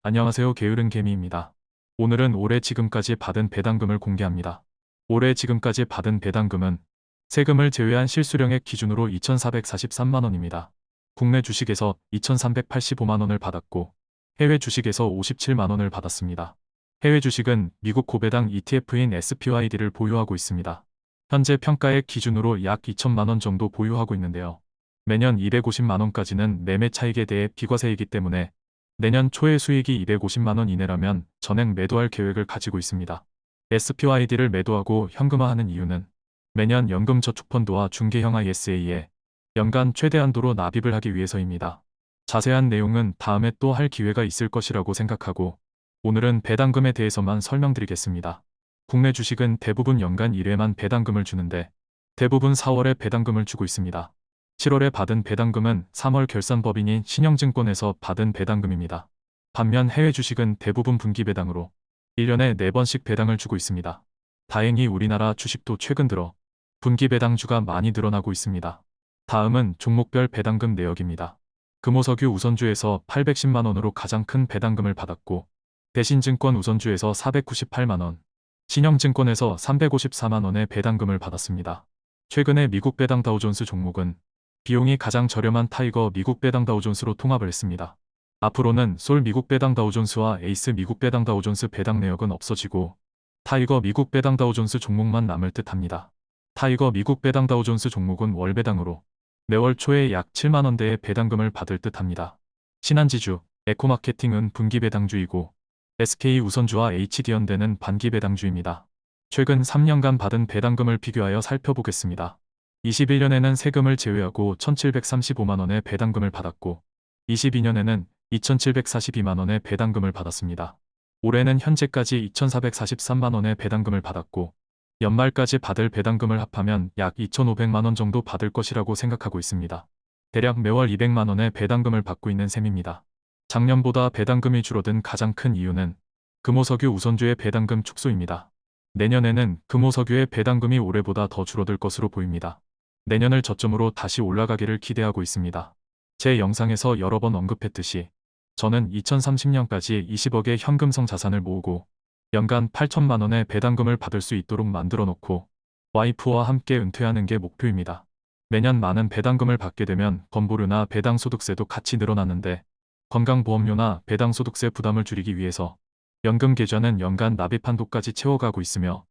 안녕하세요. 게으른 개미입니다. 오늘은 올해 지금까지 받은 배당금을 공개합니다. 올해 지금까지 받은 배당금은 세금을 제외한 실수령액 기준으로 2,443만원입니다. 국내 주식에서 2,385만원을 받았고 해외 주식에서 57만원을 받았습니다. 해외 주식은 미국 고배당 ETF인 SPYD를 보유하고 있습니다. 현재 평가액 기준으로 약 2천만원 정도 보유하고 있는데요. 매년 250만원까지는 매매 차익에 대해 비과세이기 때문에 내년 초에 수익이 250만원 이내라면 전액 매도할 계획을 가지고 있습니다. SPYD를 매도하고 현금화하는 이유는 매년 연금저축펀드와 중개형 ISA에 연간 최대 한도로 납입을 하기 위해서입니다. 자세한 내용은 다음에 또 할 기회가 있을 것이라고 생각하고 오늘은 배당금에 대해서만 설명드리겠습니다. 국내 주식은 대부분 연간 1회만 배당금을 주는데 대부분 4월에 배당금을 주고 있습니다. 7월에 받은 배당금은 3월 결산법인인 신영증권에서 받은 배당금입니다. 반면 해외 주식은 대부분 분기 배당으로 1년에 4번씩 배당을 주고 있습니다. 다행히 우리나라 주식도 최근 들어 분기 배당주가 많이 늘어나고 있습니다. 다음은 종목별 배당금 내역입니다. 금호석유 우선주에서 810만원으로 가장 큰 배당금을 받았고 대신증권 우선주에서 498만원, 신영증권에서 354만원의 배당금을 받았습니다. 최근에 미국 배당 다우존스 종목은 비용이 가장 저렴한 타이거 미국 배당 다우존스로 통합을 했습니다. 앞으로는 솔 미국 배당 다우존스와 에이스 미국 배당 다우존스 배당 내역은 없어지고 타이거 미국 배당 다우존스 종목만 남을 듯 합니다. 타이거 미국 배당 다우존스 종목은 월 배당으로 매월 초에 약 7만원대의 배당금을 받을 듯 합니다. 신한지주, 에코마케팅은 분기 배당주이고 SK 우선주와 HD현대는 반기 배당주입니다. 최근 3년간 받은 배당금을 비교하여 살펴보겠습니다. 21년에는 세금을 제외하고 1,735만원의 배당금을 받았고 22년에는 2,742만원의 배당금을 받았습니다. 올해는 현재까지 2,443만원의 배당금을 받았고 연말까지 받을 배당금을 합하면 약 2,500만원 정도 받을 것이라고 생각하고 있습니다. 대략 매월 200만원의 배당금을 받고 있는 셈입니다. 작년보다 배당금이 줄어든 가장 큰 이유는 금호석유 우선주의 배당금 축소입니다. 내년에는 금호석유의 배당금이 올해보다 더 줄어들 것으로 보입니다. 내년을 저점으로 다시 올라가기를 기대하고 있습니다. 제 영상에서 여러 번 언급했듯이 저는 2030년까지 20억의 현금성 자산을 모으고 연간 8천만원의 배당금을 받을 수 있도록 만들어 놓고 와이프와 함께 은퇴하는 게 목표입니다. 매년 많은 배당금을 받게 되면 건보료나 배당소득세도 같이 늘어나는데 건강보험료나 배당소득세 부담을 줄이기 위해서 연금계좌는 연간 납입 한도까지 채워가고 있으며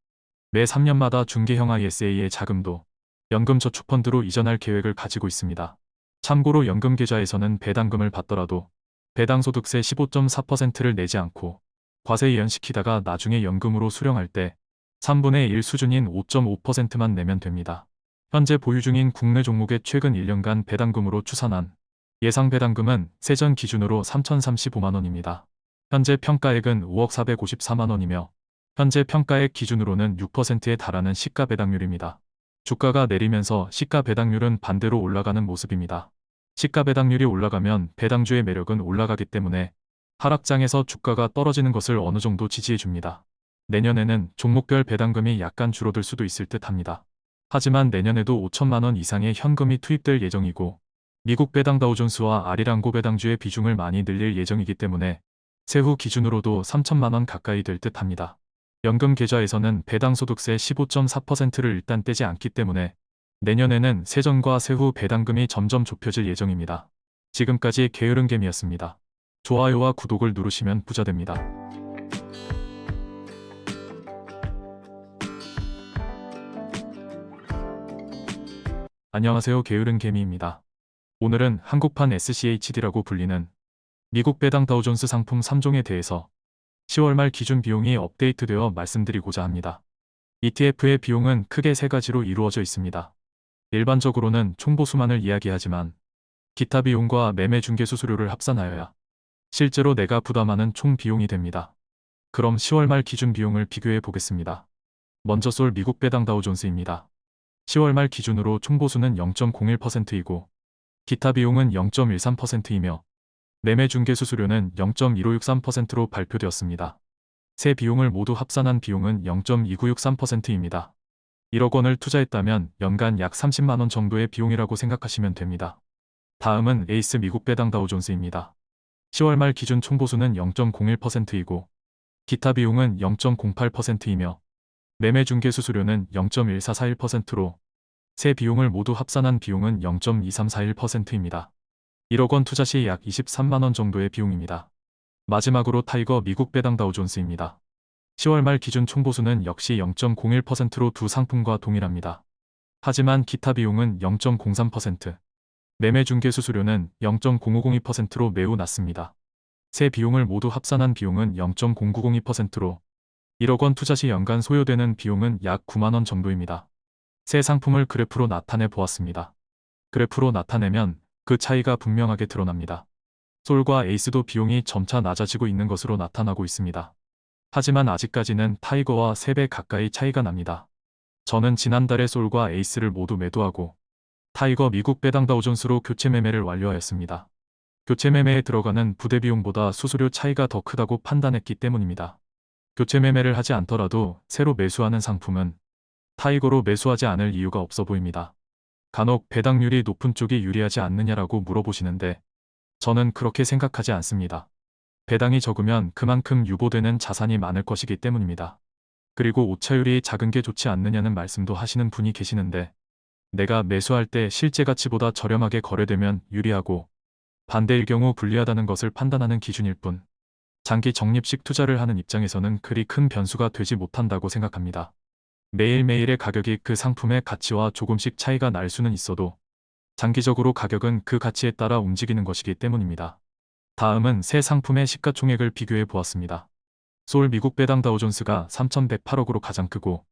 매 3년마다 중개형 ISA의 자금도 연금저축펀드로 이전할 계획을 가지고 있습니다. 참고로 연금계좌에서는 배당금을 받더라도 배당소득세 15.4%를 내지 않고 과세 이연시키다가 나중에 연금으로 수령할 때 3분의 1 수준인 5.5%만 내면 됩니다. 현재 보유 중인 국내 종목의 최근 1년간 배당금으로 추산한 예상 배당금은 세전 기준으로 3,035만원입니다. 현재 평가액은 5억 454만원이며 현재 평가액 기준으로는 6%에 달하는 시가 배당률입니다. 주가가 내리면서 시가 배당률은 반대로 올라가는 모습입니다. 시가 배당률이 올라가면 배당주의 매력은 올라가기 때문에 하락장에서 주가가 떨어지는 것을 어느 정도 지지해줍니다. 내년에는 종목별 배당금이 약간 줄어들 수도 있을 듯 합니다. 하지만 내년에도 5천만원 이상의 현금이 투입될 예정이고 미국 배당 다우존스와 아리랑고 배당주의 비중을 많이 늘릴 예정이기 때문에 세후 기준으로도 3천만원 가까이 될 듯 합니다. 연금 계좌에서는 배당소득세 15.4%를 일단 떼지 않기 때문에 내년에는 세전과 세후 배당금이 점점 좁혀질 예정입니다. 지금까지 게으른개미였습니다. 좋아요와 구독을 누르시면 부자 됩니다. 안녕하세요. 게으른개미입니다. 오늘은 한국판 SCHD라고 불리는 미국 배당 다우존스 상품 3종에 대해서 10월 말 기준 비용이 업데이트되어 말씀드리고자 합니다. ETF의 비용은 크게 세 가지로 이루어져 있습니다. 일반적으로는 총보수만을 이야기하지만 기타 비용과 매매 중개 수수료를 합산하여야 실제로 내가 부담하는 총 비용이 됩니다. 그럼 10월 말 기준 비용을 비교해 보겠습니다. 먼저 솔 미국 배당 다우존스입니다. 10월 말 기준으로 총보수는 0.01%이고 기타 비용은 0.13%이며 매매 중개 수수료는 0.1563%로 발표되었습니다. 세 비용을 모두 합산한 비용은 0.2963%입니다. 1억 원을 투자했다면 연간 약 30만원 정도의 비용이라고 생각하시면 됩니다. 다음은 에이스 미국 배당 다우존스입니다. 10월 말 기준 총보수는 0.01%이고 기타 비용은 0.08%이며 매매 중개 수수료는 0.1441%로 세 비용을 모두 합산한 비용은 0.2341%입니다. 1억 원 투자 시 약 23만 원 정도의 비용입니다. 마지막으로 타이거 미국 배당 다우존스입니다. 10월 말 기준 총보수는 역시 0.01%로 두 상품과 동일합니다. 하지만 기타 비용은 0.03%, 매매 중개 수수료는 0.0502%로 매우 낮습니다. 세 비용을 모두 합산한 비용은 0.0902%로 1억 원 투자 시 연간 소요되는 비용은 약 9만 원 정도입니다. 세 상품을 그래프로 나타내 보았습니다. 그래프로 나타내면 그 차이가 분명하게 드러납니다. 솔과 에이스도 비용이 점차 낮아지고 있는 것으로 나타나고 있습니다. 하지만 아직까지는 타이거와 3배 가까이 차이가 납니다. 저는 지난달에 솔과 에이스를 모두 매도하고 타이거 미국 배당 다우존스로 교체 매매를 완료하였습니다. 교체 매매에 들어가는 부대 비용보다 수수료 차이가 더 크다고 판단했기 때문입니다. 교체 매매를 하지 않더라도 새로 매수하는 상품은 타이거로 매수하지 않을 이유가 없어 보입니다. 간혹 배당률이 높은 쪽이 유리하지 않느냐라고 물어보시는데 저는 그렇게 생각하지 않습니다. 배당이 적으면 그만큼 유보되는 자산이 많을 것이기 때문입니다. 그리고 오차율이 작은 게 좋지 않느냐는 말씀도 하시는 분이 계시는데 내가 매수할 때 실제 가치보다 저렴하게 거래되면 유리하고 반대일 경우 불리하다는 것을 판단하는 기준일 뿐 장기 적립식 투자를 하는 입장에서는 그리 큰 변수가 되지 못한다고 생각합니다. 매일매일의 가격이 그 상품의 가치와 조금씩 차이가 날 수는 있어도 장기적으로 가격은 그 가치에 따라 움직이는 것이기 때문입니다. 다음은 새 상품의 시가총액을 비교해 보았습니다. 솔 미국 배당 다우존스가 3,108억으로 가장 크고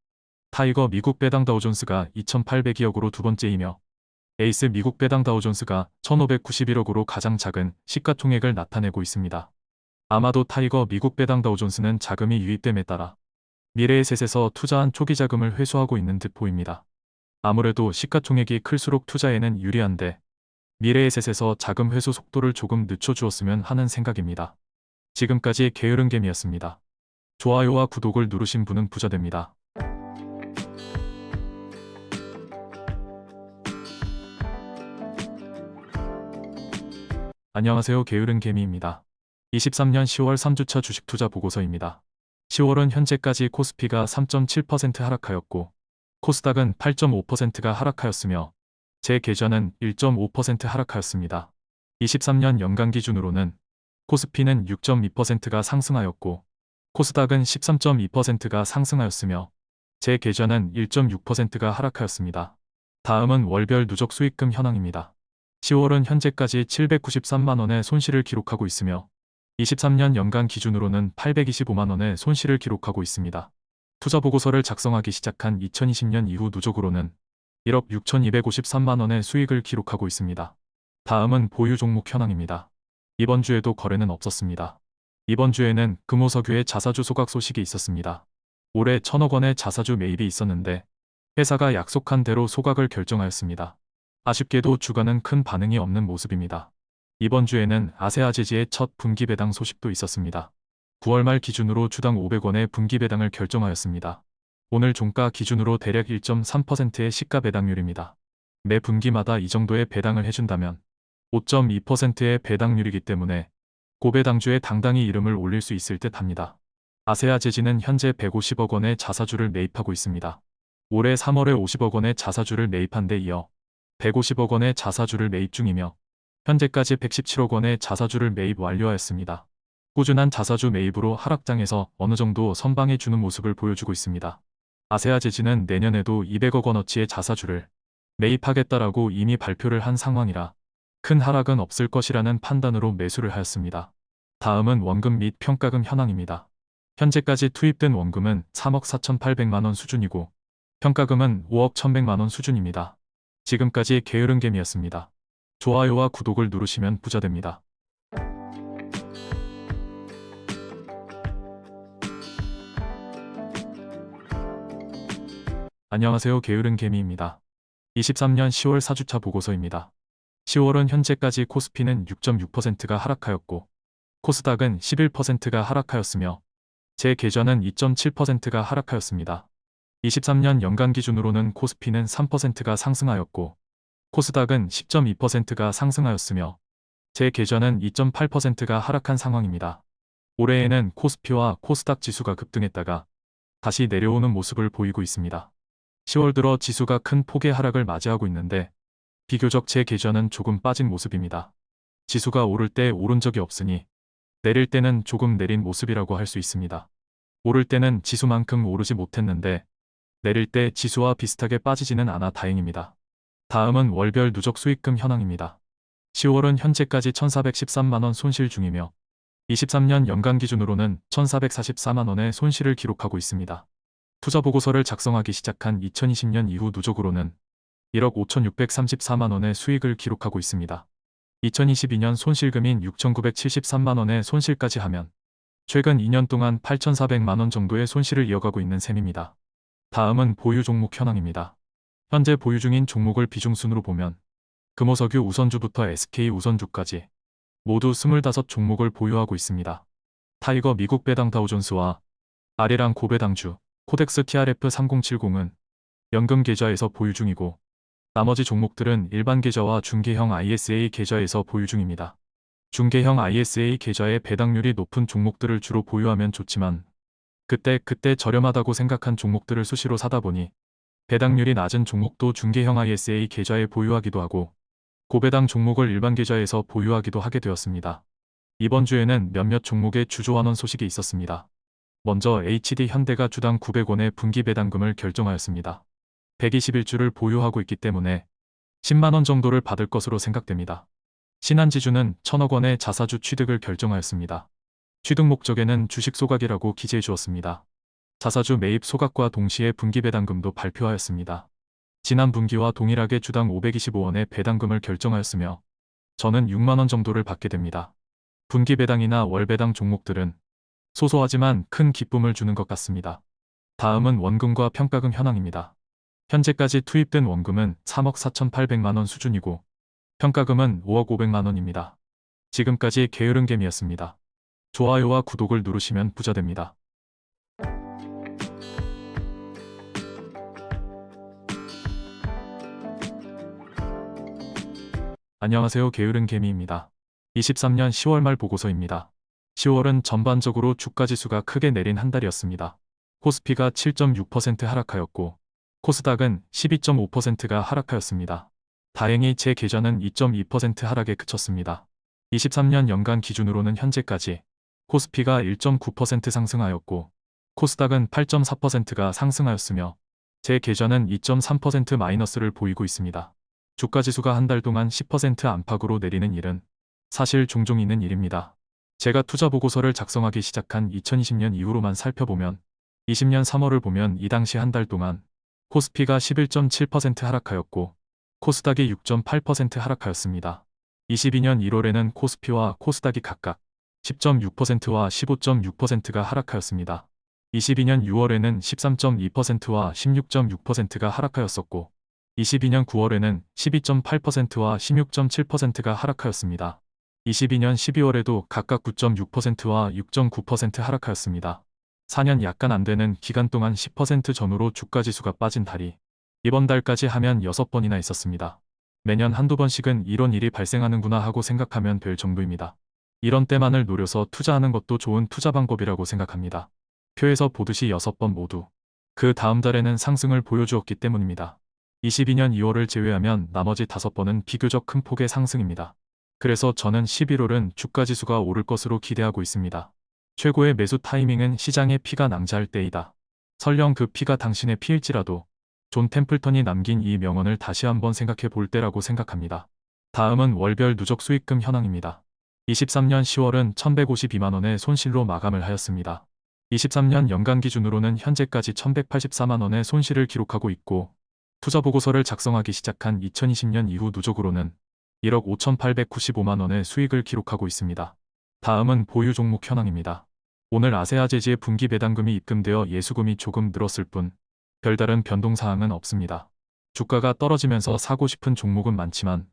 타이거 미국 배당 다우존스가 2,802억으로 두 번째이며 에이스 미국 배당 다우존스가 1,591억으로 가장 작은 시가총액을 나타내고 있습니다. 아마도 타이거 미국 배당 다우존스는 자금이 유입됨에 따라 미래의 셋에서 투자한 초기 자금을 회수하고 있는 듯 보입니다. 아무래도 시가총액이 클수록 투자에는 유리한데 미래의 셋에서 자금 회수 속도를 조금 늦춰주었으면 하는 생각입니다. 지금까지 게으른개미였습니다. 좋아요와 구독을 누르신 분은 부자 됩니다. 안녕하세요. 게으른개미입니다. 23년 10월 3주차 주식투자 보고서입니다. 10월은 현재까지 코스피가 3.7% 하락하였고 코스닥은 8.5%가 하락하였으며 제 계좌는 1.5% 하락하였습니다. 23년 연간 기준으로는 코스피는 6.2%가 상승하였고 코스닥은 13.2%가 상승하였으며 제 계좌는 1.6%가 하락하였습니다. 다음은 월별 누적 수익금 현황입니다. 10월은 현재까지 793만원의 손실을 기록하고 있으며 23년 연간 기준으로는 825만원의 손실을 기록하고 있습니다. 투자보고서를 작성하기 시작한 2020년 이후 누적으로는 1억 6,253만원의 수익을 기록하고 있습니다. 다음은 보유 종목 현황입니다. 이번 주에도 거래는 없었습니다. 이번 주에는 금호석유의 자사주 소각 소식이 있었습니다. 올해 1,000억 원의 자사주 매입이 있었는데 회사가 약속한 대로 소각을 결정하였습니다. 아쉽게도 주가는 큰 반응이 없는 모습입니다. 이번 주에는 아세아제지의 첫 분기 배당 소식도 있었습니다. 9월 말 기준으로 주당 500원의 분기 배당을 결정하였습니다. 오늘 종가 기준으로 대략 1.3%의 시가 배당률입니다. 매 분기마다 이 정도의 배당을 해준다면 5.2%의 배당률이기 때문에 고배당주에 당당히 이름을 올릴 수 있을 듯 합니다. 아세아제지는 현재 150억 원의 자사주를 매입하고 있습니다. 올해 3월에 50억 원의 자사주를 매입한 데 이어 150억 원의 자사주를 매입 중이며 현재까지 117억 원의 자사주를 매입 완료하였습니다. 꾸준한 자사주 매입으로 하락장에서 어느 정도 선방해 주는 모습을 보여주고 있습니다. 아세아제지는 내년에도 200억 원어치의 자사주를 매입하겠다라고 이미 발표를 한 상황이라 큰 하락은 없을 것이라는 판단으로 매수를 하였습니다. 다음은 원금 및 평가금 현황입니다. 현재까지 투입된 원금은 3억 4,800만원 수준이고 평가금은 5억 1,100만원 수준입니다. 지금까지 게으른개미였습니다. 좋아요와 구독을 누르시면 부자 됩니다. 안녕하세요. 게으른개미입니다. 23년 10월 4주차 보고서입니다. 10월은 현재까지 코스피는 6.6%가 하락하였고 코스닥은 11%가 하락하였으며 제 계좌는 2.7%가 하락하였습니다. 23년 연간 기준으로는 코스피는 3%가 상승하였고 코스닥은 10.2%가 상승하였으며 제 계좌는 2.8%가 하락한 상황입니다. 올해에는 코스피와 코스닥 지수가 급등했다가 다시 내려오는 모습을 보이고 있습니다. 10월 들어 지수가 큰 폭의 하락을 맞이하고 있는데 비교적 제 계좌는 조금 빠진 모습입니다. 지수가 오를 때 오른 적이 없으니 내릴 때는 조금 내린 모습이라고 할 수 있습니다. 오를 때는 지수만큼 오르지 못했는데 내릴 때 지수와 비슷하게 빠지지는 않아 다행입니다. 다음은 월별 누적 수익금 현황입니다. 10월은 현재까지 1,413만원 손실 중이며 23년 연간 기준으로는 1,444만원의 손실을 기록하고 있습니다. 투자보고서를 작성하기 시작한 2020년 이후 누적으로는 1억 5,634만원의 수익을 기록하고 있습니다. 2022년 손실금인 6,973만원의 손실까지 하면 최근 2년 동안 8,400만원 정도의 손실을 이어가고 있는 셈입니다. 다음은 보유 종목 현황입니다. 현재 보유 중인 종목을 비중순으로 보면 금호석유 우선주부터 SK 우선주까지 모두 25종목을 보유하고 있습니다. 타이거 미국 배당 다우존스와 아리랑 고배당주, 코덱스 TRF3070은 연금 계좌에서 보유 중이고 나머지 종목들은 일반 계좌와 중개형 ISA 계좌에서 보유 중입니다. 중개형 ISA 계좌의 배당률이 높은 종목들을 주로 보유하면 좋지만 그때 저렴하다고 생각한 종목들을 수시로 사다 보니 배당률이 낮은 종목도 중개형 ISA 계좌에 보유하기도 하고 고배당 종목을 일반 계좌에서 보유하기도 하게 되었습니다. 이번 주에는 몇몇 종목의 주조환원 소식이 있었습니다. 먼저 HD 현대가 주당 900원의 분기 배당금을 결정하였습니다. 121주를 보유하고 있기 때문에 10만원 정도를 받을 것으로 생각됩니다. 신한지주는 1,000억원의 자사주 취득을 결정하였습니다. 취득 목적에는 주식 소각이라고 기재해 주었습니다. 자사주 매입 소각과 동시에 분기 배당금도 발표하였습니다. 지난 분기와 동일하게 주당 525원의 배당금을 결정하였으며 저는 6만원 정도를 받게 됩니다. 분기 배당이나 월 배당 종목들은 소소하지만 큰 기쁨을 주는 것 같습니다. 다음은 원금과 평가금 현황입니다. 현재까지 투입된 원금은 3억 4,800만원 수준이고 평가금은 5억 500만원입니다. 지금까지 게으른개미였습니다. 좋아요와 구독을 누르시면 부자됩니다. 안녕하세요. 게으른개미입니다. 23년 10월 말 보고서입니다. 10월은 전반적으로 주가지수가 크게 내린 한 달이었습니다. 코스피가 7.6% 하락하였고 코스닥은 12.5%가 하락하였습니다. 다행히 제 계좌는 2.2% 하락에 그쳤습니다. 23년 연간 기준으로는 현재까지 코스피가 1.9% 상승하였고 코스닥은 8.4%가 상승하였으며 제 계좌는 2.3% 마이너스를 보이고 있습니다. 주가지수가 한 달 동안 10% 안팎으로 내리는 일은 사실 종종 있는 일입니다. 제가 투자보고서를 작성하기 시작한 2020년 이후로만 살펴보면 20년 3월을 보면 이 당시 한 달 동안 코스피가 11.7% 하락하였고 코스닥이 6.8% 하락하였습니다. 22년 1월에는 코스피와 코스닥이 각각 10.6%와 15.6%가 하락하였습니다. 22년 6월에는 13.2%와 16.6%가 하락하였었고 22년 9월에는 12.8%와 16.7%가 하락하였습니다. 22년 12월에도 각각 9.6%와 6.9% 하락하였습니다. 4년 약간 안 되는 기간 동안 10% 전후로 주가지수가 빠진 달이 이번 달까지 하면 6번이나 있었습니다. 매년 한두 번씩은 이런 일이 발생하는구나 하고 생각하면 될 정도입니다. 이런 때만을 노려서 투자하는 것도 좋은 투자 방법이라고 생각합니다. 표에서 보듯이 6번 모두 그 다음 달에는 상승을 보여주었기 때문입니다. 22년 2월을 제외하면 나머지 5번은 비교적 큰 폭의 상승입니다. 그래서 저는 11월은 주가지수가 오를 것으로 기대하고 있습니다. 최고의 매수 타이밍은 시장의 피가 낭자할 때이다. 설령 그 피가 당신의 피일지라도 존 템플턴이 남긴 이 명언을 다시 한번 생각해 볼 때라고 생각합니다. 다음은 월별 누적 수익금 현황입니다. 23년 10월은 1,152만원의 손실로 마감을 하였습니다. 23년 연간 기준으로는 현재까지 1,184만원의 손실을 기록하고 있고 투자보고서를 작성하기 시작한 2020년 이후 누적으로는 1억 5,895만원의 수익을 기록하고 있습니다. 다음은 보유 종목 현황입니다. 오늘 아세아제지의 분기 배당금이 입금되어 예수금이 조금 늘었을 뿐 별다른 변동사항은 없습니다. 주가가 떨어지면서 사고 싶은 종목은 많지만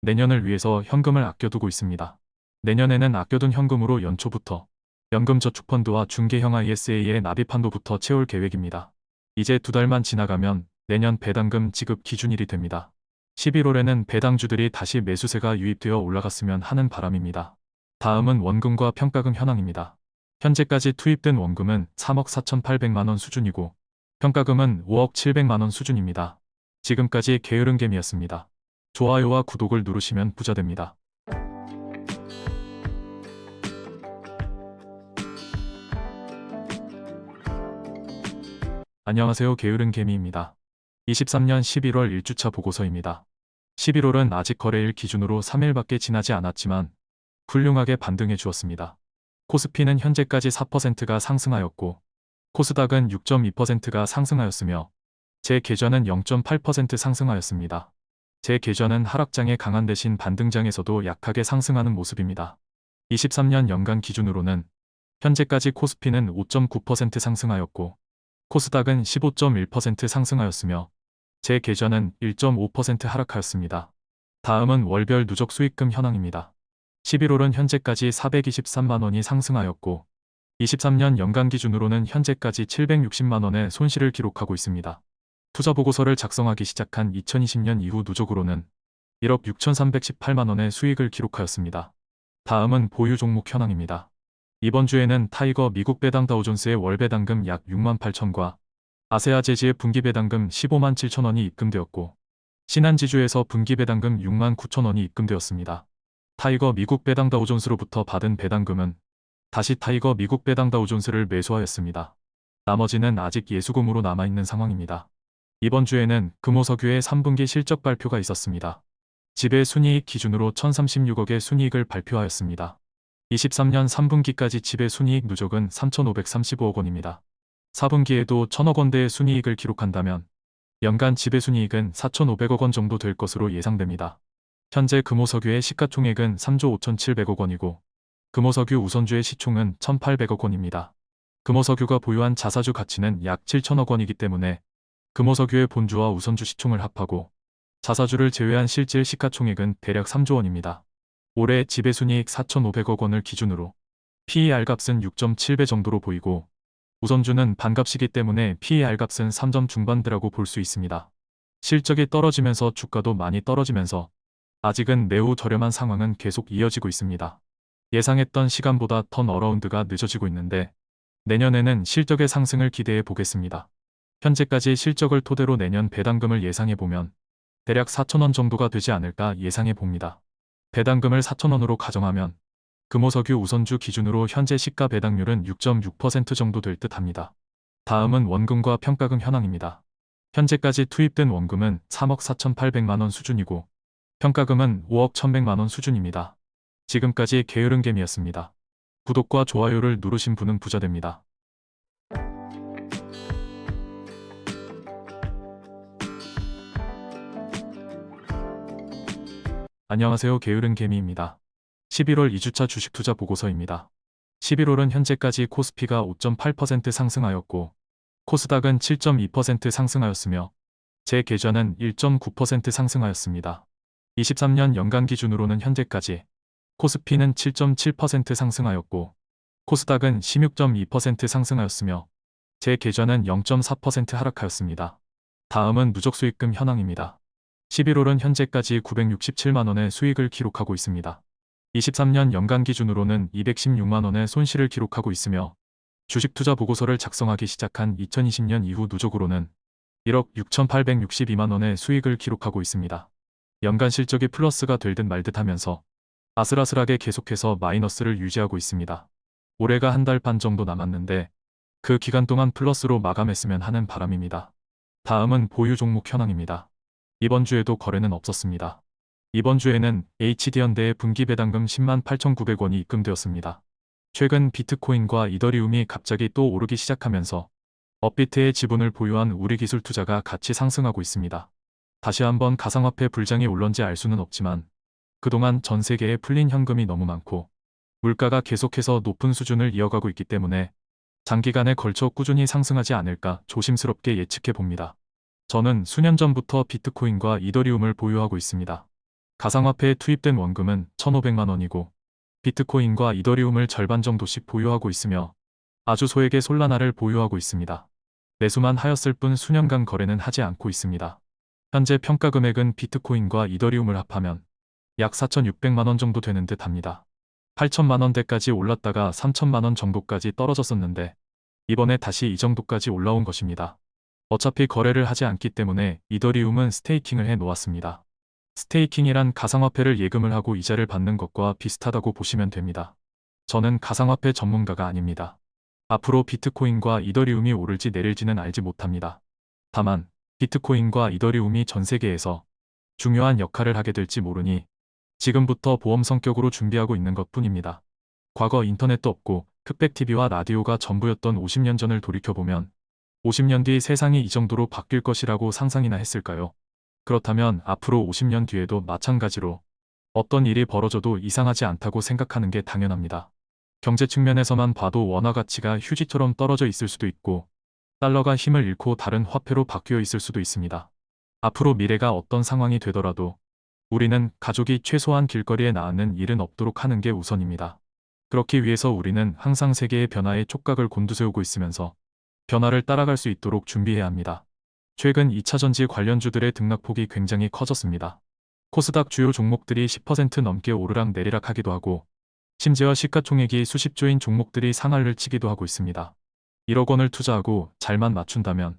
내년을 위해서 현금을 아껴두고 있습니다. 내년에는 아껴둔 현금으로 연초부터 연금저축펀드와 중개형 ISA의 납입한도부터 채울 계획입니다. 이제 2달만 지나가면 내년 배당금 지급 기준일이 됩니다. 11월에는 배당주들이 다시 매수세가 유입되어 올라갔으면 하는 바람입니다. 다음은 원금과 평가금 현황입니다. 현재까지 투입된 원금은 3억 4,800만 원 수준이고 평가금은 5억 700만 원 수준입니다. 지금까지 게으른개미였습니다. 좋아요와 구독을 누르시면 부자됩니다. 안녕하세요. 게으른개미입니다. 23년 11월 1주차 보고서입니다. 11월은 아직 거래일 기준으로 3일밖에 지나지 않았지만 훌륭하게 반등해 주었습니다. 코스피는 현재까지 4%가 상승하였고 코스닥은 6.2%가 상승하였으며 제 계좌는 0.8% 상승하였습니다. 제 계좌는 하락장에 강한 대신 반등장에서도 약하게 상승하는 모습입니다. 23년 연간 기준으로는 현재까지 코스피는 5.9% 상승하였고 코스닥은 15.1% 상승하였으며 제 계좌는 1.5% 하락하였습니다. 다음은 월별 누적 수익금 현황입니다. 11월은 현재까지 423만 원이 상승하였고 23년 연간 기준으로는 현재까지 760만 원의 손실을 기록하고 있습니다. 투자보고서를 작성하기 시작한 2020년 이후 누적으로는 1억 6,318만 원의 수익을 기록하였습니다. 다음은 보유 종목 현황입니다. 이번 주에는 타이거 미국 배당 다우존스의 월 배당금 약 6만 8천과 아세아 제지의 분기 배당금 15만 7천 원이 입금되었고 신한지주에서 분기 배당금 6만 9천 원이 입금되었습니다. 타이거 미국 배당 다우존스로부터 받은 배당금은 다시 타이거 미국 배당 다우존스를 매수하였습니다. 나머지는 아직 예수금으로 남아있는 상황입니다. 이번 주에는 금호석유의 3분기 실적 발표가 있었습니다. 지배 순이익 기준으로 1,036억의 순이익을 발표하였습니다. 23년 3분기까지 지배 순이익 누적은 3,535억 원입니다. 4분기에도 1,000억 원대의 순이익을 기록한다면 연간 지배 순이익은 4,500억 원 정도 될 것으로 예상됩니다. 현재 금호석유의 시가총액은 3조 5,700억 원이고 금호석유 우선주의 시총은 1,800억 원입니다. 금호석유가 보유한 자사주 가치는 약 7천억 원이기 때문에 금호석유의 본주와 우선주 시총을 합하고 자사주를 제외한 실질 시가총액은 대략 3조 원입니다. 올해 지배순이익 4,500억 원을 기준으로 PER 값은 6.7배 정도로 보이고 우선주는 반값이기 때문에 PER 값은 3점 중반대라고 볼 수 있습니다. 실적이 떨어지면서 주가도 많이 떨어지면서 아직은 매우 저렴한 상황은 계속 이어지고 있습니다. 예상했던 시간보다 턴어라운드가 늦어지고 있는데 내년에는 실적의 상승을 기대해 보겠습니다. 현재까지 실적을 토대로 내년 배당금을 예상해 보면 대략 4,000원 정도가 되지 않을까 예상해 봅니다. 배당금을 4,000원으로 가정하면 금호석유 우선주 기준으로 현재 시가 배당률은 6.6% 정도 될 듯 합니다. 다음은 원금과 평가금 현황입니다. 현재까지 투입된 원금은 3억 4,800만 원 수준이고 평가금은 5억 1,100만 원 수준입니다. 지금까지 게으른개미였습니다. 구독과 좋아요를 누르신 분은 부자됩니다. 안녕하세요. 게으른개미입니다. 11월 2주차 주식투자 보고서입니다. 11월은 현재까지 코스피가 5.8% 상승하였고 코스닥은 7.2% 상승하였으며 제 계좌는 1.9% 상승하였습니다. 23년 연간 기준으로는 현재까지 코스피는 7.7% 상승하였고 코스닥은 16.2% 상승하였으며 제 계좌는 0.4% 하락하였습니다. 다음은 누적 수익금 현황입니다. 11월은 현재까지 967만 원의 수익을 기록하고 있습니다. 23년 연간 기준으로는 216만 원의 손실을 기록하고 있으며 주식 투자 보고서를 작성하기 시작한 2020년 이후 누적으로는 1억 6,862만 원의 수익을 기록하고 있습니다. 연간 실적이 플러스가 될 듯 말 듯 하면서 아슬아슬하게 계속해서 마이너스를 유지하고 있습니다. 올해가 한 달 반 정도 남았는데 그 기간 동안 플러스로 마감했으면 하는 바람입니다. 다음은 보유 종목 현황입니다. 이번 주에도 거래는 없었습니다. 이번 주에는 HD현대의 분기 배당금 10만 8,900원이 입금되었습니다. 최근 비트코인과 이더리움이 갑자기 또 오르기 시작하면서 업비트의 지분을 보유한 우리기술투자가 같이 상승하고 있습니다. 다시 한번 가상화폐 불장이 올런지 알 수는 없지만 그동안 전 세계에 풀린 현금이 너무 많고 물가가 계속해서 높은 수준을 이어가고 있기 때문에 장기간에 걸쳐 꾸준히 상승하지 않을까 조심스럽게 예측해 봅니다. 저는 수년 전부터 비트코인과 이더리움을 보유하고 있습니다. 가상화폐에 투입된 원금은 1,500만 원이고 비트코인과 이더리움을 절반 정도씩 보유하고 있으며 아주 소액의 솔라나를 보유하고 있습니다. 매수만 하였을 뿐 수년간 거래는 하지 않고 있습니다. 현재 평가 금액은 비트코인과 이더리움을 합하면 약 4,600만 원 정도 되는 듯 합니다. 8천만 원대까지 올랐다가 3천만 원 정도까지 떨어졌었는데 이번에 다시 이 정도까지 올라온 것입니다. 어차피 거래를 하지 않기 때문에 이더리움은 스테이킹을 해 놓았습니다. 스테이킹이란 가상화폐를 예금을 하고 이자를 받는 것과 비슷하다고 보시면 됩니다. 저는 가상화폐 전문가가 아닙니다. 앞으로 비트코인과 이더리움이 오를지 내릴지는 알지 못합니다. 다만 비트코인과 이더리움이 전 세계에서 중요한 역할을 하게 될지 모르니 지금부터 보험 성격으로 준비하고 있는 것뿐입니다. 과거 인터넷도 없고 흑백TV와 라디오가 전부였던 50년 전을 돌이켜보면 50년 뒤 세상이 이 정도로 바뀔 것이라고 상상이나 했을까요? 그렇다면 앞으로 50년 뒤에도 마찬가지로 어떤 일이 벌어져도 이상하지 않다고 생각하는 게 당연합니다. 경제 측면에서만 봐도 원화 가치가 휴지처럼 떨어져 있을 수도 있고 달러가 힘을 잃고 다른 화폐로 바뀌어 있을 수도 있습니다. 앞으로 미래가 어떤 상황이 되더라도 우리는 가족이 최소한 길거리에 나앉는 일은 없도록 하는 게 우선입니다. 그렇기 위해서 우리는 항상 세계의 변화에 촉각을 곤두세우고 있으면서 변화를 따라갈 수 있도록 준비해야 합니다. 최근 2차 전지 관련주들의 등락폭이 굉장히 커졌습니다. 코스닥 주요 종목들이 10% 넘게 오르락 내리락 하기도 하고 심지어 시가총액이 수십조인 종목들이 상한을 치기도 하고 있습니다. 1억 원을 투자하고 잘만 맞춘다면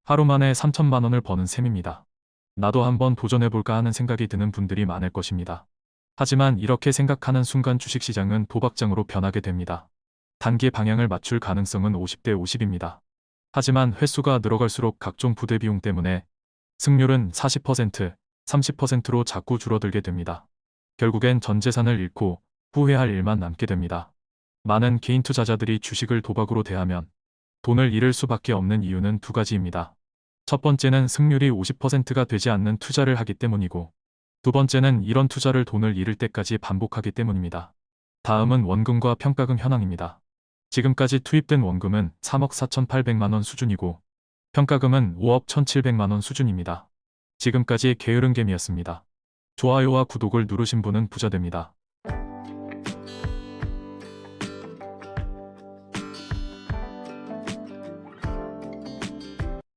하루 만에 3천만 원을 버는 셈입니다. 나도 한번 도전해볼까 하는 생각이 드는 분들이 많을 것입니다. 하지만 이렇게 생각하는 순간 주식시장은 도박장으로 변하게 됩니다. 단기 방향을 맞출 가능성은 50대 50입니다. 하지만 횟수가 늘어갈수록 각종 부대 비용 때문에 승률은 40%, 30%로 자꾸 줄어들게 됩니다. 결국엔 전 재산을 잃고 후회할 일만 남게 됩니다. 많은 개인 투자자들이 주식을 도박으로 대하면 돈을 잃을 수밖에 없는 이유는 두 가지입니다. 첫 번째는 승률이 50%가 되지 않는 투자를 하기 때문이고 두 번째는 이런 투자를 돈을 잃을 때까지 반복하기 때문입니다. 다음은 원금과 평가금 현황입니다. 지금까지 투입된 원금은 3억 4,800만 원 수준이고 평가금은 5억 1,700만 원 수준입니다. 지금까지 게으른 개미였습니다. 좋아요와 구독을 누르신 분은 부자 됩니다.